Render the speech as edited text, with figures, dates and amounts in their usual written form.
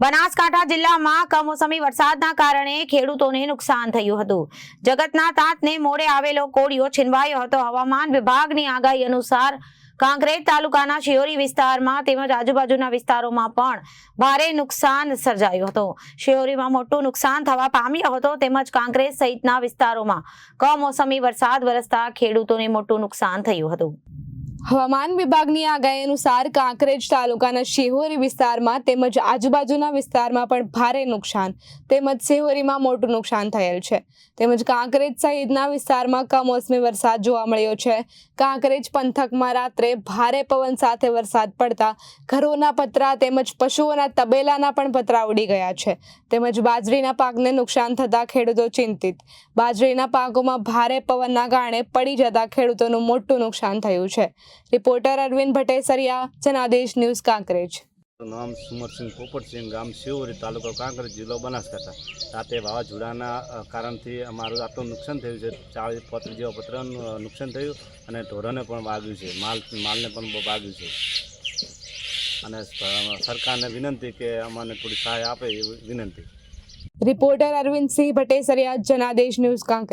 બનાસકાંઠા જિલ્લામાં કમોસમી વરસાદના કારણે ખેડૂતોને નુકસાન થયું હતું. જગતના તાતને મોડે આવેલો કોળિયો છીનવાયો હતો. હવામાન વિભાગની આગાહી અનુસાર કાંકરેજ તાલુકાના શિહોરી વિસ્તારમાં તેમજ આજુબાજુના વિસ્તારોમાં પણ ભારે નુકસાન સર્જાયું હતું. શિહોરીમાં મોટું નુકસાન થવા પામ્યું હતું તેમજ કાંકરેજ સહિતના વિસ્તારોમાં કમોસમી વરસાદ વરસતા ખેડૂતોને મોટું નુકસાન થયું હતું. હવામાન વિભાગની આગાહી અનુસાર કાંકરેજ તાલુકાના શિહોરી વિસ્તારમાં તેમજ આજુબાજુના વિસ્તારમાં પણ ભારે નુકસાન તેમજ શિહોરીમાં મોટું નુકસાન થયેલ છે. તેમજ કાંકરેજ સહિતના વિસ્તારમાં કમોસમી વરસાદ જોવા મળ્યો છે. કાંકરેજ પંથકમાં રાત્રે ભારે પવન સાથે વરસાદ પડતા ઘરોના પતરા તેમજ પશુઓના તબેલાના પણ પતરા ઉડી ગયા છે. તેમજ બાજરીના પાકને નુકસાન થતા ખેડૂતો ચિંતિત. બાજરીના પાકોમાં ભારે પવનના કારણે પડી જતા ખેડૂતોનું મોટું નુકસાન થયું છે. Reporter Arvind Bhattesariya, Janadesh news, Kankrej. નામ સુમરસિંહ પોપટસિંહ, ગામ શિહોરી, તાલુકો કાંકરેજ, જિલ્લો બનાસકાંઠા. રાતે વાવાઝોડાના કારણથી અમારું આટલું નુકસાન થયું છે. 40-35 જેવા પતરાનું નુકસાન થયું અને ઢોરોને પણ વાગ્યું છે, માલને પણ વાગ્યું છે. અને સરકારને વિનંતી કે અમને થોડી સહાય આપે એવી વિનંતી. રિપોર્ટર અરવિંદ સિંહ ભટ્ટેસરિયા, જનાદેશ ન્યૂઝ, કાંકરેજ.